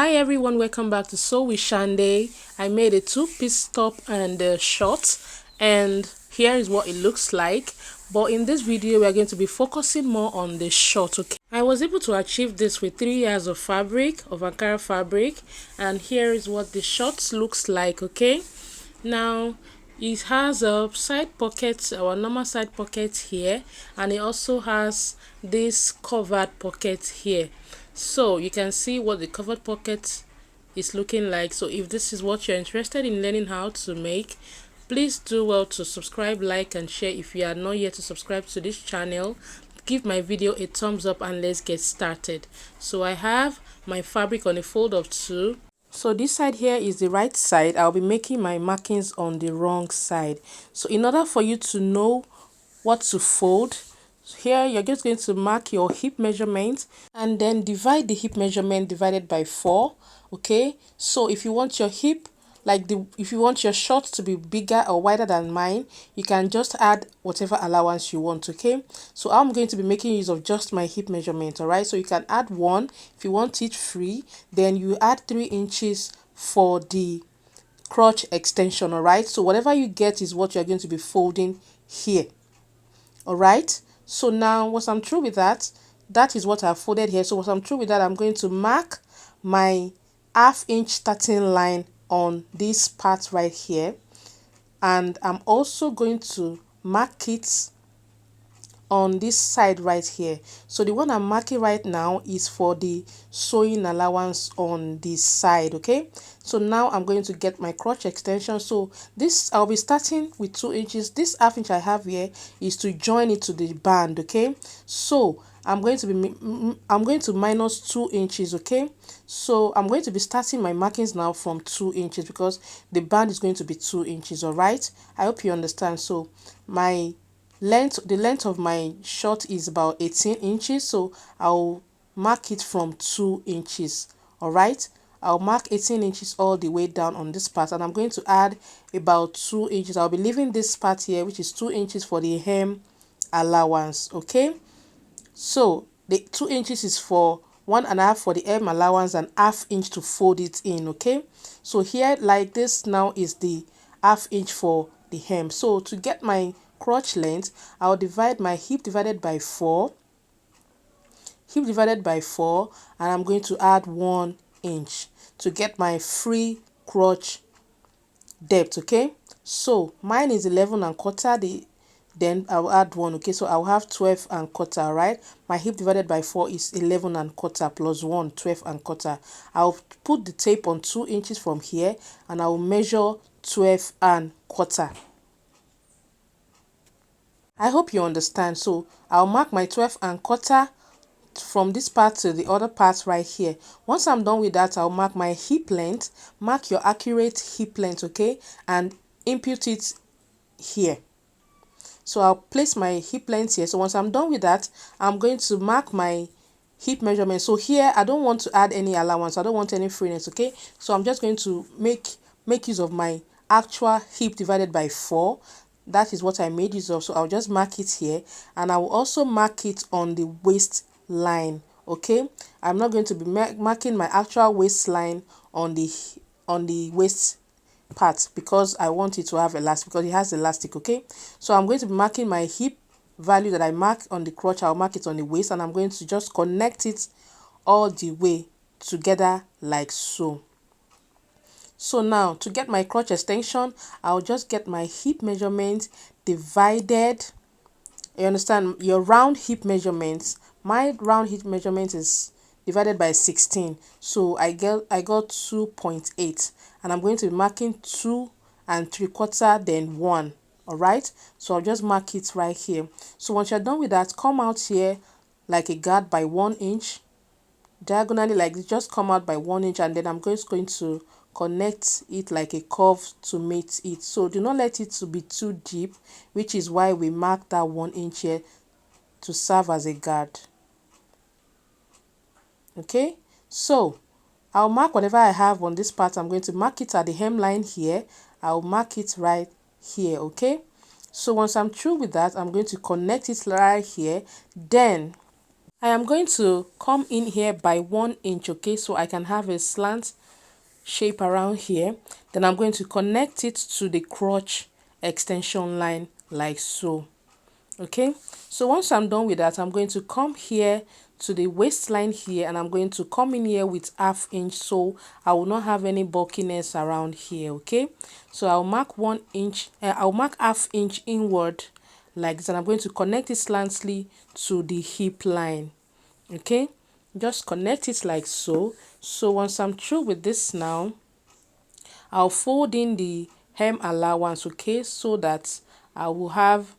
Hi everyone, welcome back to Sew with Shande. I made a two-piece top and a short, and here is what it looks like. But in this video we are going to be focusing more on the short. Okay, I was able to achieve this with 3 yards of fabric, of Ankara fabric, and here is what the short looks like. Okay, now it has a side pocket, our normal side pocket here, and it also has this covered pocket here. So you can see what the covered pocket is looking like. So if this is what you're interested in learning how to make, please do well to subscribe, like and share. If you are not yet to subscribe to this channel, give my video a thumbs up and let's get started. So I have my fabric on a fold of 2. So this side here is the right side. I'll be making my markings on the wrong side. So in order for you to know what to fold, here you're just going to mark your hip measurement and then divide the hip measurement divided by 4. Okay, so if you want your hip, if you want your short to be bigger or wider than mine, you can just add whatever allowance you want. Okay, so I'm going to be making use of just my hip measurement. All right, so you can add 1 if you want it free, then you add 3 inches for the crotch extension. All right, so whatever you get is what you're going to be folding here. All right, so now once I'm through with that, that is what I've folded here. So once I'm through with that, I'm going to mark my ½ inch starting line on this part right here, and I'm also going to mark it on this side right here. So the one I'm marking right now is for the sewing allowance on this side. Okay, so now I'm going to get my crotch extension. So this, I'll be starting with 2 inches. This ½ inch I have here is to join it to the band. Okay, so I'm going to minus 2 inches. Okay, so I'm going to be starting my markings now from 2 inches because the band is going to be 2 inches. All right, I hope you understand. So the length of my short is about 18 inches, so I'll mark it from 2 inches. All right, I'll mark 18 inches all the way down on this part, and I'm going to add about 2 inches. I'll be leaving this part here, which is 2 inches for the hem allowance. Okay, so the 2 inches is for 1.5 for the hem allowance and ½ inch to fold it in. Okay, so here like this now is the ½ inch for the hem. So to get my crotch length, I'll divide my hip divided by 4, and I'm going to add 1 inch to get my free crotch depth. Okay, so mine is 11.25, then I'll add 1. Okay, so I'll have 12.25. Right, my hip divided by 4 is 11.25 plus 1, 12.25. I'll put the tape on 2 inches from here and I'll measure 12.25. I hope you understand. So I'll mark my 12.25 from this part to the other part right here. Once I'm done with that, I'll mark my hip length. Mark your accurate hip length, okay, and input it here. So I'll place my hip length here. So once I'm done with that, I'm going to mark my hip measurement. So here I don't want to add any allowance, I don't want any freeness. Okay, so I'm just going to make use of my actual hip divided by 4. That is what I made use of. So I'll just mark it here, and I will also mark it on the waistline. Okay, I'm not going to be marking my actual waistline on the waist part because I want it to have elastic, because it has elastic. Okay, so I'm going to be marking my hip value that I mark on the crotch. I'll mark it on the waist, and I'm going to just connect it all the way together like so. So now to get my crotch extension, I'll just get my hip measurement divided. You understand, your round hip measurements, my round hip measurement is divided by 16, so I got 2.8, and I'm going to be marking 2 3/4 then 1. All right, so I'll just mark it right here. So once you're done with that, come out here like a guard by 1 inch diagonally, like this. Just come out by 1 inch, and then I'm just going to connect it like a curve to meet it. So do not let it to be too deep, which is why we mark that 1 inch here to serve as a guard. Okay, so I'll mark whatever I have on this part. I'm going to mark it at the hemline here. I'll mark it right here. Okay, so once I'm through with that, I'm going to connect it right here. Then I am going to come in here by 1 inch, okay, so I can have a slant shape around here. Then I'm going to connect it to the crotch extension line like so. Okay, so once I'm done with that, I'm going to come here to the waistline here, and I'm going to come in here with 1/2 inch, so I will not have any bulkiness around here. Okay, so I'll mark 1 inch, I'll mark 1/2 inch inward like this, and I'm going to connect it slantly to the hip line. Okay, just connect it like so. So once I'm through with this now, I'll fold in the hem allowance, okay, so that I will have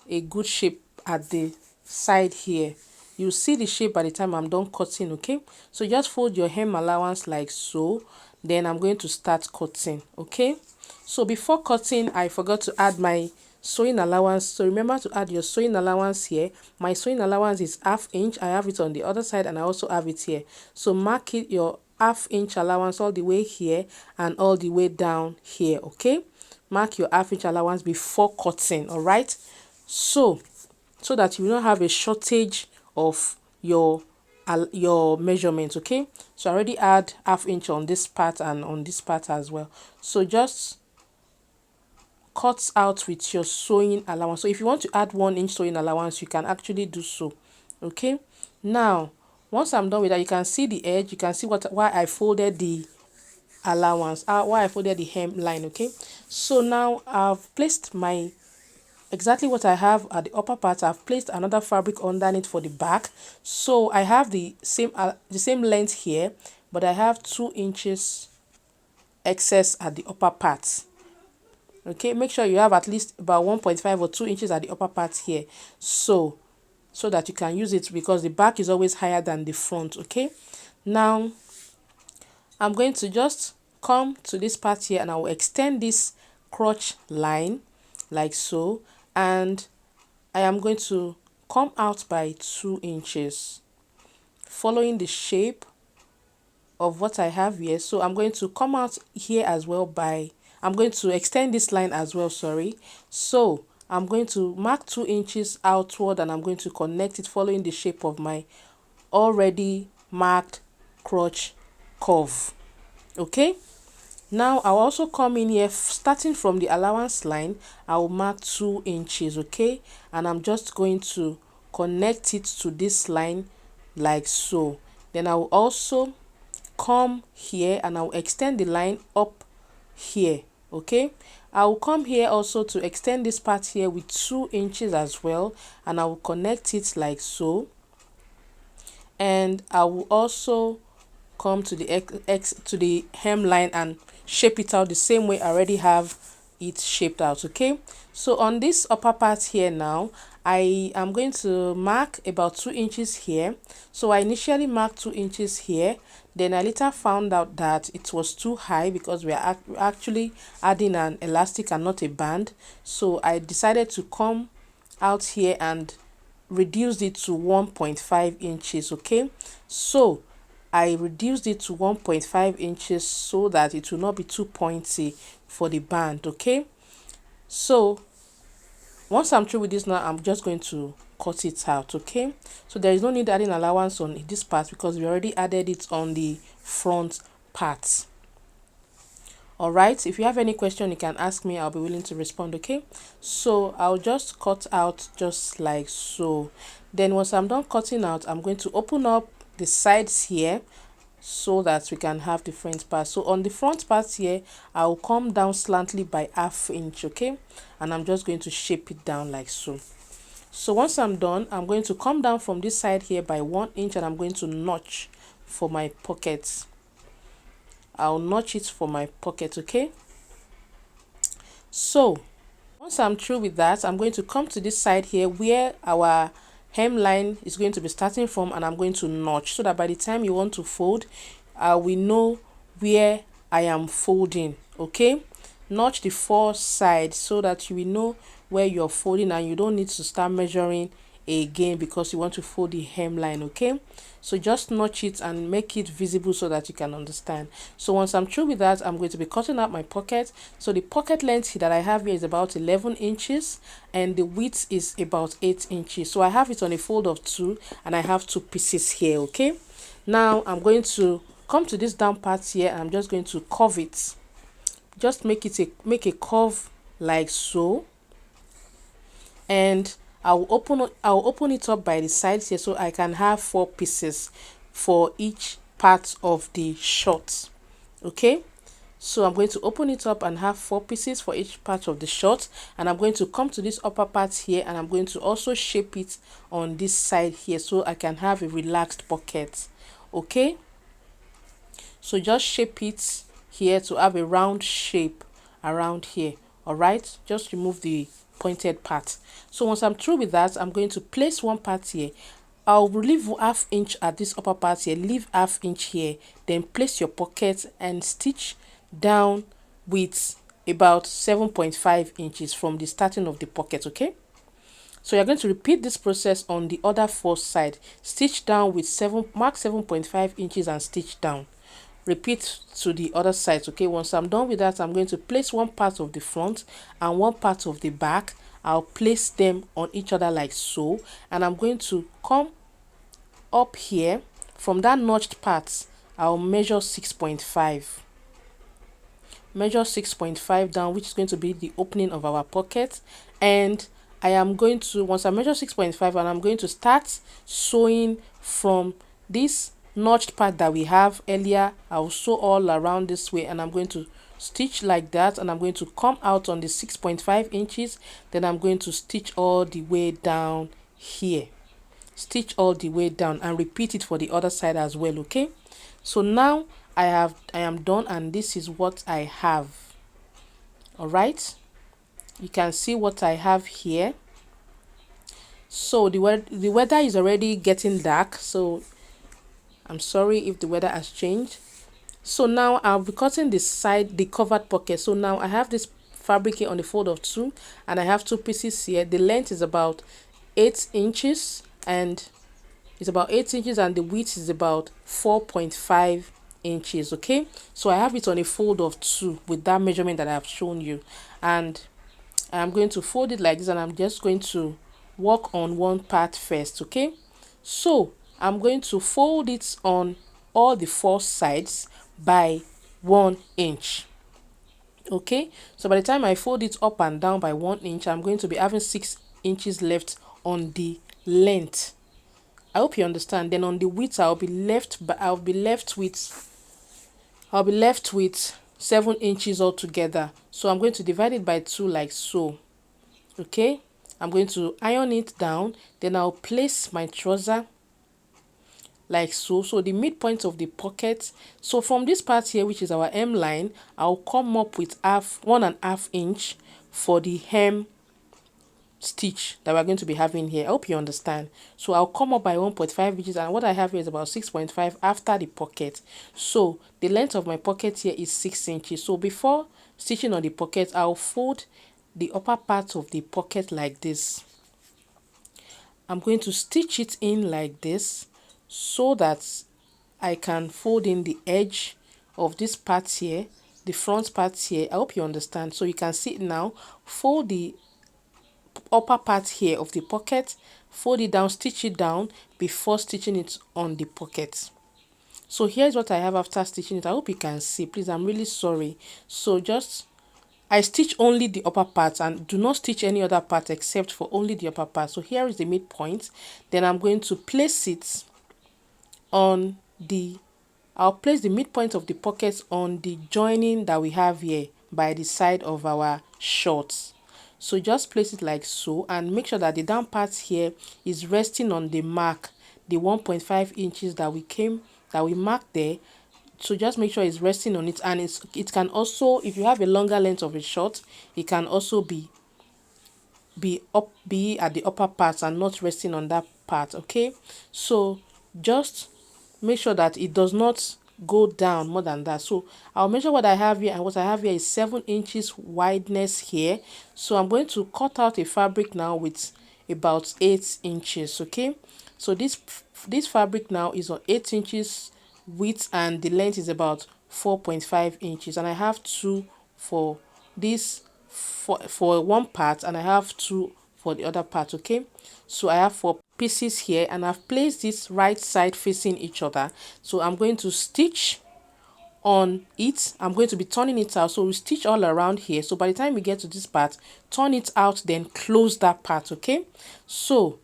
a good shape at the side here. You see the shape by the time I'm done cutting, okay? So just fold your hem allowance like so. Then I'm going to start cutting, okay? So before cutting, I forgot to add my sewing allowance. So remember to add your sewing allowance here. My sewing allowance is 1/2 inch. I have it on the other side, and I also have it here. So mark it, your 1/2 inch allowance, all the way here and all the way down here, okay? Mark your 1/2 inch allowance before cutting, all right? So that you will not have a shortage of your measurements, okay? So I already add 1/2 inch on this part and on this part as well. So just cut out with your sewing allowance. So if you want to add 1 inch sewing allowance, you can actually do so, okay? Now once I'm done with that, you can see the edge, you can see why I folded the allowance, why I folded the hem line, okay? So now I've placed my exactly what I have at the upper part. I've placed another fabric underneath for the back. So I have the same length here, but I have 2 inches excess at the upper part. Okay, make sure you have at least about 1.5 or 2 inches at the upper part here, so that you can use it, because the back is always higher than the front. Okay, now I'm going to just come to this part here, and I will extend this crotch line like so, and I am going to come out by 2 inches following the shape of what I have here. So I'm going to come out here as well I'm going to extend this line as well, sorry. So I'm going to mark 2 inches outward, and I'm going to connect it following the shape of my already marked crotch curve. Okay, now I'll also come in here, starting from the allowance line. I will mark 2 inches, okay, and I'm just going to connect it to this line like so. Then I will also come here, and I will extend the line up here. Okay, I will come here also to extend this part here with 2 inches as well, and I will connect it like so. And I will also come to the hem line and shape it out the same way I already have it shaped out. Okay, so on this upper part here now, I am going to mark about 2 inches here. So I initially marked 2 inches here, then I later found out that it was too high because we are actually adding an elastic and not a band. So I decided to come out here and reduce it to 1.5 inches. Okay, so I reduced it to 1.5 inches so that it will not be too pointy for the band. Okay, so once I'm through with this now, I'm just going to cut it out. Okay, so there is no need adding allowance on this part because we already added it on the front part. All right, if you have any question, you can ask me. I'll be willing to respond. Okay, so I'll just cut out just like so. Then once I'm done cutting out, I'm going to open up the sides here so that we can have different parts. So on the front part here, I'll come down slantly by 1/2 inch. Okay, and I'm just going to shape it down like so. So once I'm done, I'm going to come down from this side here by 1 inch, and I'm going to notch for my pockets. I'll notch it for my pocket. Okay, so once I'm through with that, I'm going to come to this side here where our hemline is going to be starting from, and I'm going to notch so that by the time you want to fold, we know where I am folding. Okay, notch the 4 sides so that you will know where you're folding, and you don't need to start measuring again because you want to fold the hemline. Okay, so just notch it and make it visible so that you can understand. So once I'm through with that, I'm going to be cutting out my pocket. So the pocket length that I have here is about 11 inches and the width is about 8 inches. So I have it on a fold of 2 and I have 2 pieces here. Okay, now I'm going to come to this down part here and I'm just going to curve it. Just make a curve like so, and I'll open it up by the sides here so I can have 4 pieces for each part of the short. Okay, so I'm going to open it up and have 4 pieces for each part of the short, and I'm going to come to this upper part here and I'm going to also shape it on this side here so I can have a relaxed pocket. Okay, so just shape it here to have a round shape around here. All right, just remove the pointed part. So once I'm through with that, I'm going to place one part here. I'll leave ½ inch at this upper part here, leave ½ inch here, then place your pocket and stitch down with about 7.5 inches from the starting of the pocket. Okay, so you're going to repeat this process on the other 4 sides. Stitch down with mark 7.5 inches and stitch down. Repeat to the other side. Okay, once I'm done with that, I'm going to place one part of the front and one part of the back. I'll place them on each other like so, and I'm going to come up here from that notched part. I'll measure 6.5. Measure 6.5 down, which is going to be the opening of our pocket, and I am going to, once I measure 6.5, and I'm going to start sewing from this notched part that we have earlier. I'll sew all around this way and I'm going to stitch like that, and I'm going to come out on the 6.5 inches. Then I'm going to stitch all the way down here, stitch all the way down, and repeat it for the other side as well. Okay, so now I am done, and this is what I have. All right, you can see what I have here. So the weather is already getting dark, so I'm sorry if the weather has changed. So now I'll be cutting the covered pocket. So now I have this fabric here on the fold of 2, and I have 2 pieces here. The length is about 8 inches and the width is about 4.5 inches. Okay, so I have it on a fold of 2 with that measurement that I have shown you, and I'm going to fold it like this, and I'm just going to work on one part first. Okay, so I'm going to fold it on all the 4 sides by 1 inch. Okay, so by the time I fold it up and down by 1 inch, I'm going to be having 6 inches left on the length. I hope you understand. Then on the width, I'll be left with 7 inches altogether. So I'm going to divide it by 2 like so. Okay, I'm going to iron it down, then I'll place my trouser like so. So the midpoint of the pocket, so from this part here, which is our hem line, I'll come up with 1.5 inch for the hem stitch that we're going to be having here. I hope you understand. So I'll come up by 1.5 inches, and what I have here is about 6.5 after the pocket. So the length of my pocket here is 6 inches. So before stitching on the pocket, I'll fold the upper part of the pocket like this. I'm going to stitch it in like this so that I can fold in the edge of this part here, the front part here. I hope you understand. So you can see it now. Fold the upper part here of the pocket, fold it down, stitch it down before stitching it on the pocket. So here's what I have after stitching it. I hope you can see. Please, I'm really sorry. So I stitch only the upper part and do not stitch any other part except for only the upper part. So here is the midpoint. Then I'm going to place it on I'll place the midpoint of the pocket on the joining that we have here by the side of our shorts. So just place it like so, and make sure that the down part here is resting on the mark, the 1.5 inches that we marked there. So just make sure it's resting on it, and it can also, if you have a longer length of a short, it can also be at the upper part and not resting on that part. Okay, so just make sure that it does not go down more than that. So I'll measure what I have here, and what I have here is 7 inches wideness here. So I'm going to cut out a fabric now with about 8 inches. Okay, so this fabric now is on 8 inches width, and the length is about 4.5 inches, and I have two for this for one part, and I have two for the other part. Okay, so I have 4 pieces here, and I've placed this right side facing each other. So I'm going to stitch on it. I'm going to be turning it out, so we stitch all around here. So by the time we get to this part, turn it out, then close that part. Okay, so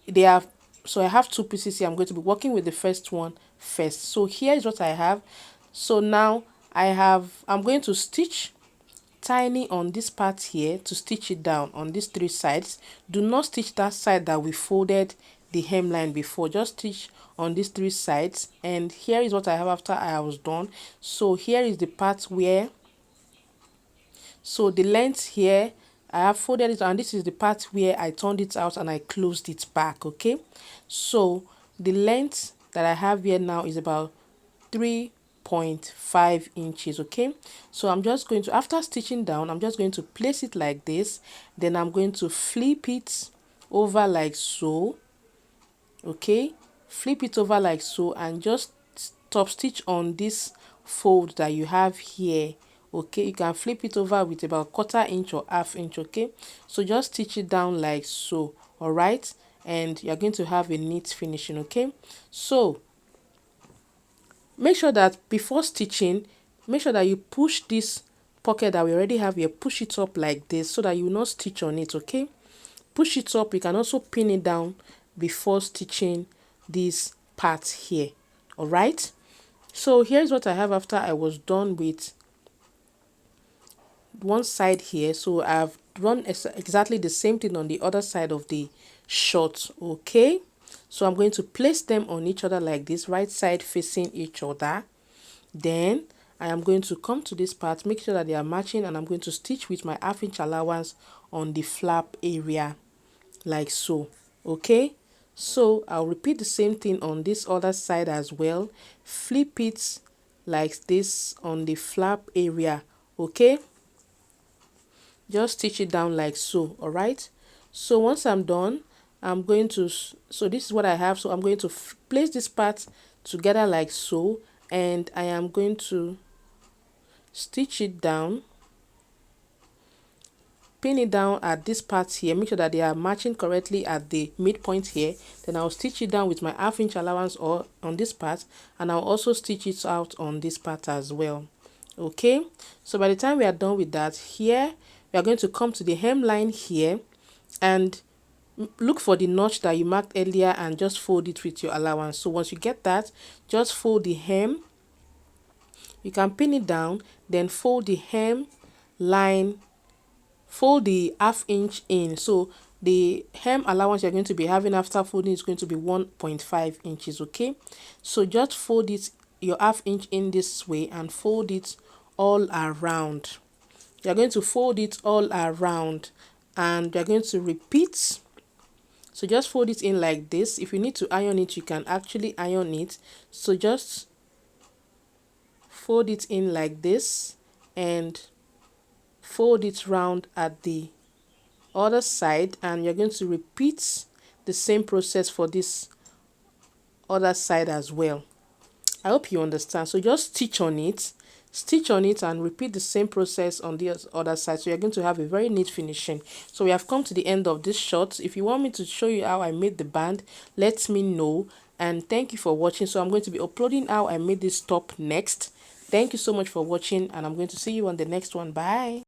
they have so I have 2 pieces here. I'm going to be working with the first one first. So here is what I have. So now I'm going to stitch tiny on this part here to stitch it down on these 3 sides. Do not stitch that side that we folded the hemline before. Just stitch on these 3 sides, and here is what I have after I was done. So here is the part where, so the length here I have folded it, and this is the part where I turned it out and I closed it back. Okay, so the length that I have here now is about 3.5 inches. Okay, so I'm just going to, after stitching down, I'm just going to place it like this, then I'm going to flip it over like so. Okay, flip it over like so, and just top stitch on this fold that you have here. Okay, you can flip it over with about 1/4 inch or 1/2 inch. Okay, so just stitch it down like so. All right, and you're going to have a neat finishing. Okay, so make sure that before stitching, make sure that you push this pocket that we already have here, push it up like this, so that you will not stitch on it. Okay, push it up. You can also pin it down before stitching this part here. All right, so here's what I have after I was done with one side here. So I've done exactly the same thing on the other side of the short. Okay, so I'm going to place them on each other like this, right side facing each other. Then I am going to come to this part, make sure that they are matching, and I'm going to stitch with my 1/2 inch allowance on the flap area like so. Okay, so I'll repeat the same thing on this other side as well. Flip it like this on the flap area. Okay, just stitch it down like so. All right, so once I'm done, I'm going to, so this is what I have. So I'm going to place this part together like so, and I am going to stitch it down, pin it down at this part here, make sure that they are matching correctly at the midpoint here. Then I'll stitch it down with my 1/2 inch allowance or on this part, and I'll also stitch it out on this part as well. Okay, so by the time we are done with that, here we are going to come to the hemline here and look for the notch that you marked earlier and just fold it with your allowance. So once you get that, just fold the hem. You can pin it down, then fold the hem line, fold the 1/2 inch in. So the hem allowance you're going to be having after folding is going to be 1.5 inches. Okay, so just fold it your 1/2 inch in this way and fold it all around. You're going to fold it all around, and you're going to repeat. So just fold it in like this. If you need to iron it, you can actually iron it. So just fold it in like this and fold it round at the other side, and you're going to repeat the same process for this other side as well. I hope you understand. So just stitch on it and repeat the same process on the other side. So you're going to have a very neat finishing. So we have come to the end of this shot. If you want me to show you how I made the band, let me know, and thank you for watching. So I'm going to be uploading how I made this top next. Thank you so much for watching, and I'm going to see you on the next one. Bye.